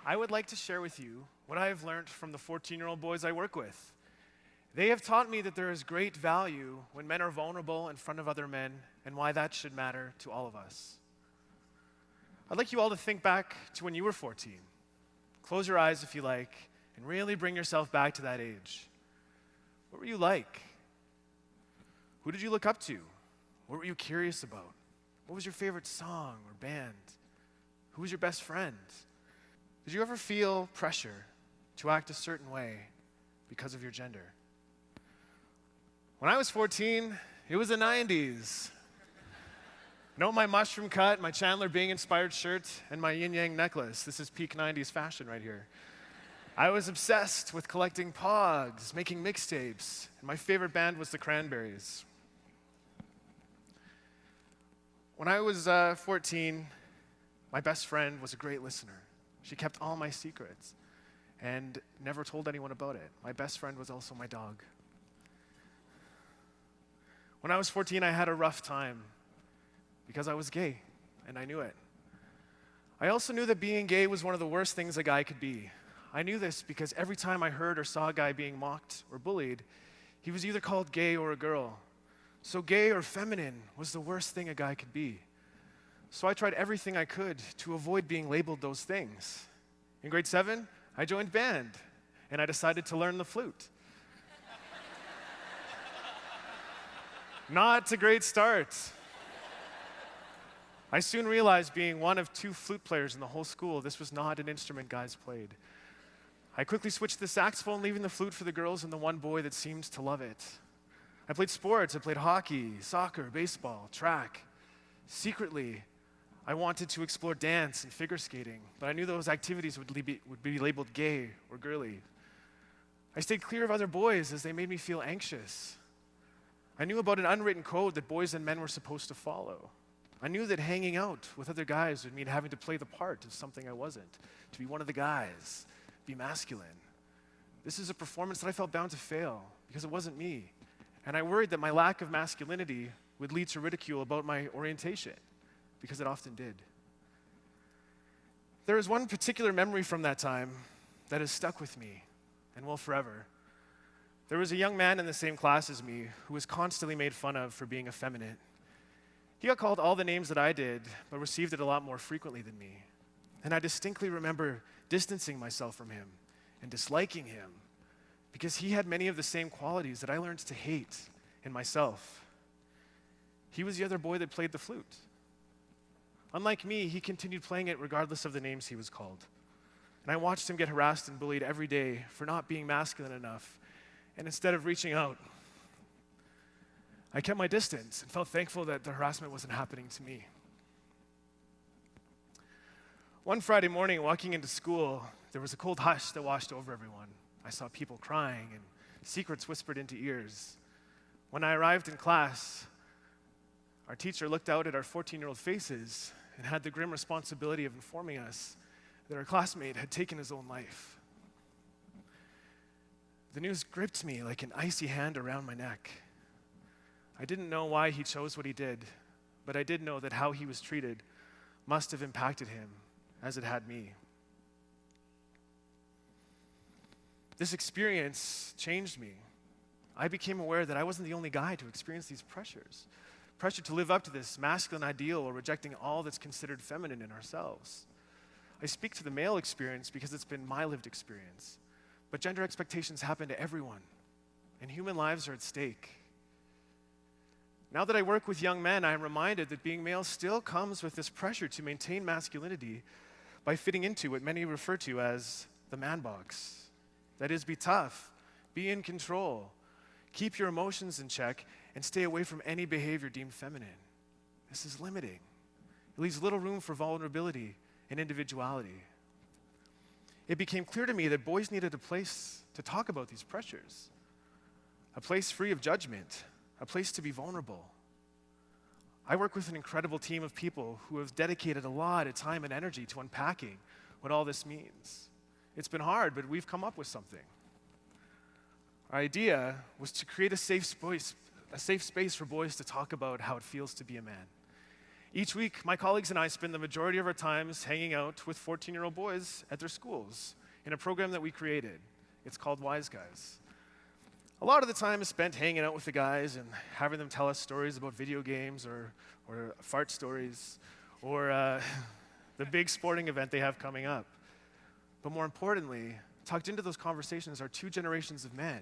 I would like to share with you what I have learned from the 14-year-old boys I work with. They have taught me that there is great value when men are vulnerable in front of other men and why that should matter to all of us. I'd like you all to think back to when you were 14. Close your eyes if you like, and really bring yourself back to that age. What were you like? Who did you look up to? What were you curious about? What was your favorite song or band? Who was your best friend? Did you ever feel pressure to act a certain way because of your gender? When I was 14, it was the 90s. Note my mushroom cut, my Chandler Bing inspired shirt, and my yin yang necklace. This is peak 90s fashion right here. I was obsessed with collecting pogs, making mixtapes, and my favorite band was the Cranberries. When I was 14, my best friend was a great listener. She kept all my secrets and never told anyone about it. My best friend was also my dog. When I was 14, I had a rough time because I was gay, and I knew it. I also knew that being gay was one of the worst things a guy could be. I knew this because every time I heard or saw a guy being mocked or bullied, he was either called gay or a girl. So gay or feminine was the worst thing a guy could be. So I tried everything I could to avoid being labeled those things. In grade 7, I joined band, and I decided to learn the flute. Not a great start. I soon realized, being one of 2 flute players in the whole school, this was not an instrument guys played. I quickly switched to the saxophone, leaving the flute for the girls and the one boy that seemed to love it. I played sports. I played hockey, soccer, baseball, track. Secretly, I wanted to explore dance and figure skating, but I knew those activities would be labeled gay or girly. I stayed clear of other boys as they made me feel anxious. I knew about an unwritten code that boys and men were supposed to follow. I knew that hanging out with other guys would mean having to play the part of something I wasn't, to be one of the guys, be masculine. This is a performance that I felt bound to fail because it wasn't me. And I worried that my lack of masculinity would lead to ridicule about my orientation, because it often did. There is one particular memory from that time that has stuck with me and will forever. There was a young man in the same class as me who was constantly made fun of for being effeminate. He got called all the names that I did, but received it a lot more frequently than me. And I distinctly remember distancing myself from him and disliking him because he had many of the same qualities that I learned to hate in myself. He was the other boy that played the flute. Unlike me, he continued playing it regardless of the names he was called. And I watched him get harassed and bullied every day for not being masculine enough. And instead of reaching out, I kept my distance and felt thankful that the harassment wasn't happening to me. One Friday morning, walking into school, there was a cold hush that washed over everyone. I saw people crying and secrets whispered into ears. When I arrived in class, our teacher looked out at our 14-year-old faces and had the grim responsibility of informing us that our classmate had taken his own life. The news gripped me like an icy hand around my neck. I didn't know why he chose what he did, but I did know that how he was treated must have impacted him as it had me. This experience changed me. I became aware that I wasn't the only guy to experience these pressures. Pressure to live up to this masculine ideal or rejecting all that's considered feminine in ourselves. I speak to the male experience because it's been my lived experience. But gender expectations happen to everyone, and human lives are at stake. Now that I work with young men, I am reminded that being male still comes with this pressure to maintain masculinity by fitting into what many refer to as the man box. That is, be tough, be in control, keep your emotions in check, and stay away from any behavior deemed feminine. This is limiting. It leaves little room for vulnerability and individuality. It became clear to me that boys needed a place to talk about these pressures, a place free of judgment, a place to be vulnerable. I work with an incredible team of people who have dedicated a lot of time and energy to unpacking what all this means. It's been hard, but we've come up with something. Our idea was to create a safe space for boys to talk about how it feels to be a man. Each week, my colleagues and I spend the majority of our times hanging out with 14-year-old boys at their schools in a program that we created. It's called WiseGuyz. A lot of the time is spent hanging out with the guys and having them tell us stories about video games or fart stories or the big sporting event they have coming up. But more importantly, tucked into those conversations are 2 generations of men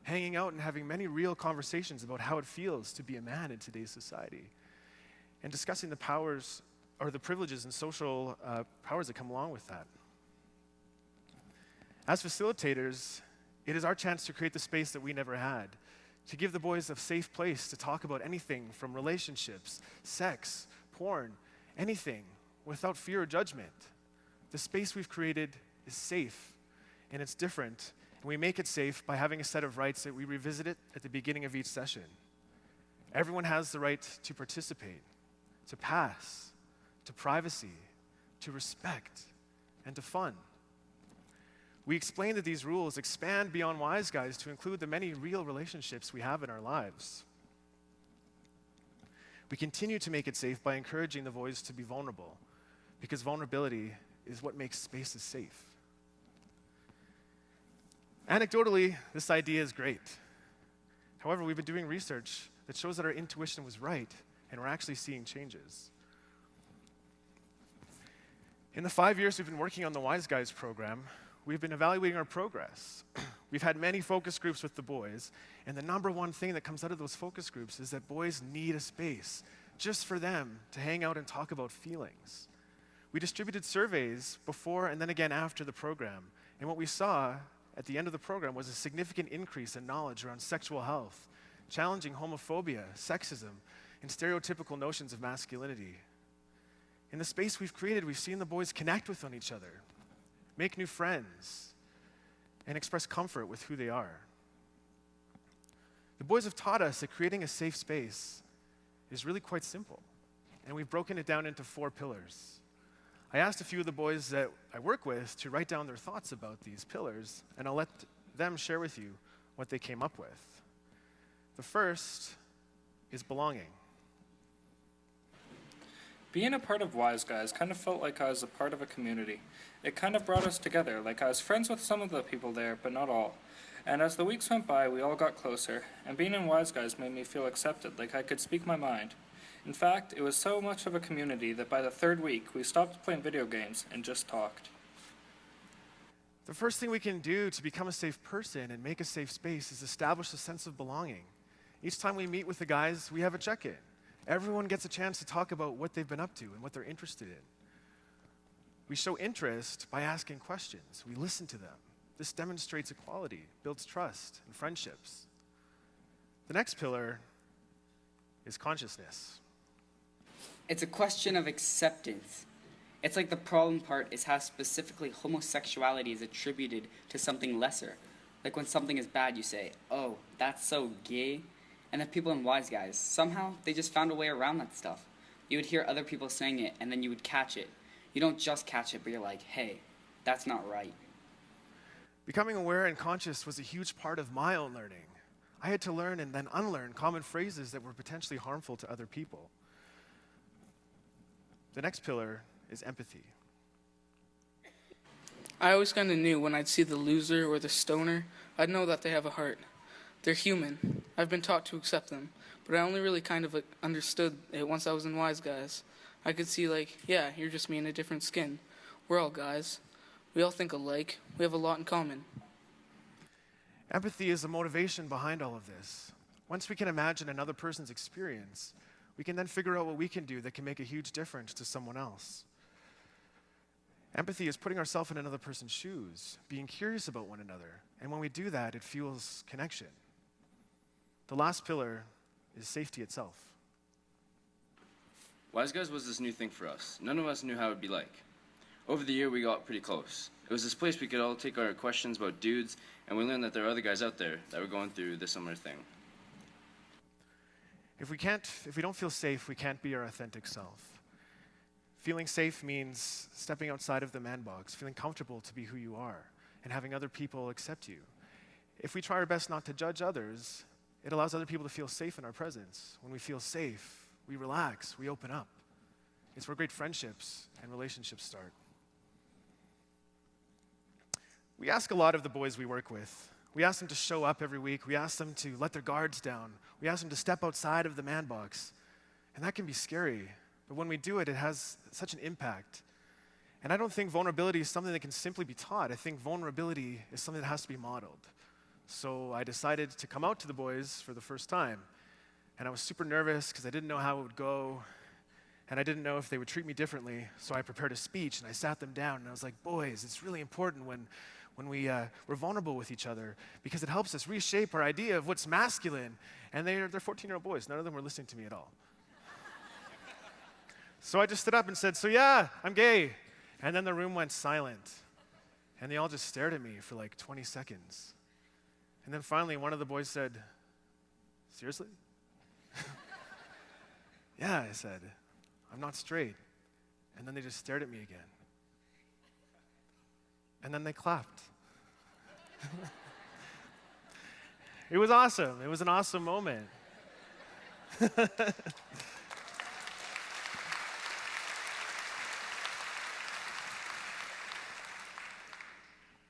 hanging out and having many real conversations about how it feels to be a man in today's society and discussing the powers or the privileges and social powers that come along with that. As facilitators, it is our chance to create the space that we never had, to give the boys a safe place to talk about anything from relationships, sex, porn, anything, without fear or judgment. The space we've created is safe, and it's different, and we make it safe by having a set of rights that we revisit it at the beginning of each session. Everyone has the right to participate, to pass, to privacy, to respect, and to fun. We explain that these rules expand beyond WiseGuyz to include the many real relationships we have in our lives. We continue to make it safe by encouraging the boys to be vulnerable, because vulnerability is what makes spaces safe. Anecdotally, this idea is great. However, we've been doing research that shows that our intuition was right, and we're actually seeing changes. In the 5 years we've been working on the WiseGuyz program, we've been evaluating our progress. We've had many focus groups with the boys, and the number one thing that comes out of those focus groups is that boys need a space just for them to hang out and talk about feelings. We distributed surveys before and then again after the program, and what we saw at the end of the program was a significant increase in knowledge around sexual health, challenging homophobia, sexism, and stereotypical notions of masculinity. In the space we've created, we've seen the boys connect with each other, make new friends, and express comfort with who they are. The boys have taught us that creating a safe space is really quite simple, and we've broken it down into 4 pillars. I asked a few of the boys that I work with to write down their thoughts about these pillars, and I'll let them share with you what they came up with. The first is belonging. Being a part of WiseGuyz kind of felt like I was a part of a community. It kind of brought us together, like I was friends with some of the people there, but not all. And as the weeks went by, we all got closer, and being in WiseGuyz made me feel accepted, like I could speak my mind. In fact, it was so much of a community that by the 3rd week, we stopped playing video games and just talked. The first thing we can do to become a safe person and make a safe space is establish a sense of belonging. Each time we meet with the guys, we have a check-in. Everyone gets a chance to talk about what they've been up to and what they're interested in. We show interest by asking questions. We listen to them. This demonstrates equality, builds trust and friendships. The next pillar is consciousness. It's a question of acceptance. It's like the problem part is how specifically homosexuality is attributed to something lesser. Like when something is bad, you say, "Oh, that's so gay." And the people in WiseGuyz, somehow, they just found a way around that stuff. You would hear other people saying it, and then you would catch it. You don't just catch it, but you're like, hey, that's not right. Becoming aware and conscious was a huge part of my own learning. I had to learn and then unlearn common phrases that were potentially harmful to other people. The next pillar is empathy. I always kind of knew when I'd see the loser or the stoner, I'd know that they have a heart. They're human. I've been taught to accept them, but I only really kind of understood it once I was in WiseGuyz. I could see like, yeah, you're just me in a different skin. We're all guys. We all think alike. We have a lot in common. Empathy is the motivation behind all of this. Once we can imagine another person's experience, we can then figure out what we can do that can make a huge difference to someone else. Empathy is putting ourselves in another person's shoes, being curious about one another, and when we do that, it fuels connection. The last pillar is safety itself. WiseGuyz was this new thing for us. None of us knew how it would be like. Over the year, we got pretty close. It was this place we could all take our questions about dudes, and we learned that there are other guys out there that were going through this similar thing. If we don't feel safe, we can't be our authentic self. Feeling safe means stepping outside of the man box, feeling comfortable to be who you are, and having other people accept you. If we try our best not to judge others, it allows other people to feel safe in our presence. When we feel safe, we relax, we open up. It's where great friendships and relationships start. We ask a lot of the boys we work with. We ask them to show up every week. We ask them to let their guards down. We ask them to step outside of the man box. And that can be scary. But when we do it, it has such an impact. And I don't think vulnerability is something that can simply be taught. I think vulnerability is something that has to be modeled. So I decided to come out to the boys for the first time. And I was super nervous because I didn't know how it would go. And I didn't know if they would treat me differently. So I prepared a speech and I sat them down and I was like, boys, it's really important when we're vulnerable with each other because it helps us reshape our idea of what's masculine. And they're 14-year-old boys. None of them were listening to me at all. So I just stood up and said, so yeah, I'm gay. And then the room went silent. And they all just stared at me for like 20 seconds. And then finally, one of the boys said, seriously? Yeah, I said, I'm not straight. And then they just stared at me again. And then they clapped. It was awesome. It was an awesome moment.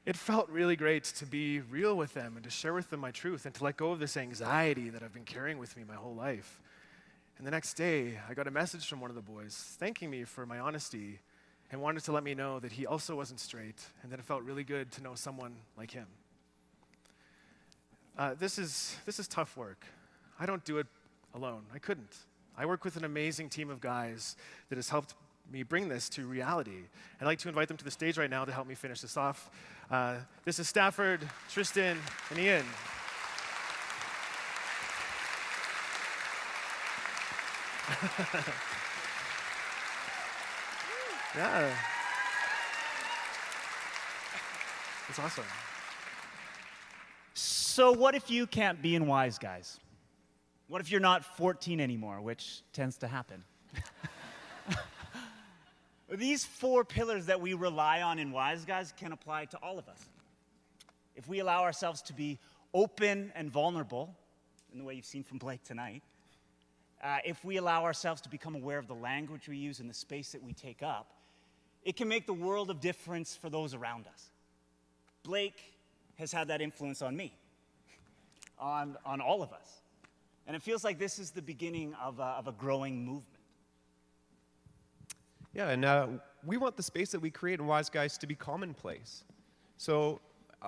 It felt really great to be real with them and to share with them my truth and to let go of this anxiety that I've been carrying with me my whole life. And the next day, I got a message from one of the boys thanking me for my honesty and wanted to let me know that he also wasn't straight and that it felt really good to know someone like him. This is tough work. I don't do it alone. I couldn't. I work with an amazing team of guys that has helped me bring this to reality. I'd like to invite them to the stage right now to help me finish this off. This is Stafford, Tristan, and Ian. Yeah. It's awesome. So what if you can't be in WiseGuyz? What if you're not 14 anymore, which tends to happen? These 4 pillars that we rely on in WiseGuyz can apply to all of us. If we allow ourselves to be open and vulnerable, in the way you've seen from Blake tonight, if we allow ourselves to become aware of the language we use and the space that we take up, it can make the world of difference for those around us. Blake has had that influence on me, on all of us. And it feels like this is the beginning of a growing movement. Yeah, and we want the space that we create in WiseGuyz to be commonplace. So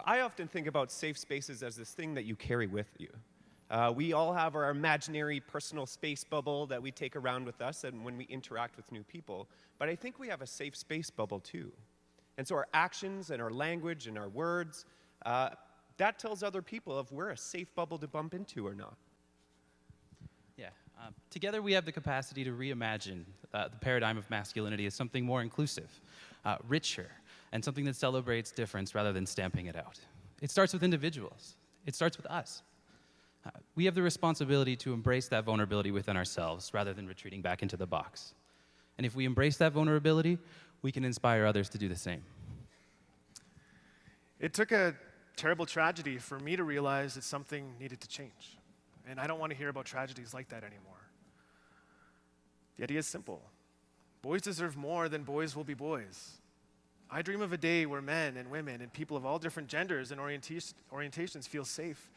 I often think about safe spaces as this thing that you carry with you. We all have our imaginary personal space bubble that we take around with us and when we interact with new people. But I think we have a safe space bubble too. And so our actions and our language and our words, that tells other people if we're a safe bubble to bump into or not. Yeah. Together we have the capacity to reimagine the paradigm of masculinity as something more inclusive, richer, and something that celebrates difference rather than stamping it out. It starts with individuals. It starts with us. We have the responsibility to embrace that vulnerability within ourselves rather than retreating back into the box. And if we embrace that vulnerability, we can inspire others to do the same. It took a terrible tragedy for me to realize that something needed to change. And I don't want to hear about tragedies like that anymore. The idea is simple. Boys deserve more than boys will be boys. I dream of a day where men and women and people of all different genders and orientations feel safe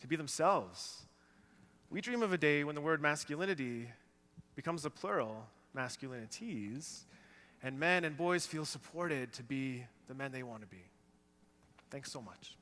to be themselves. We dream of a day when the word masculinity becomes the plural, masculinities, and men and boys feel supported to be the men they want to be. Thanks so much.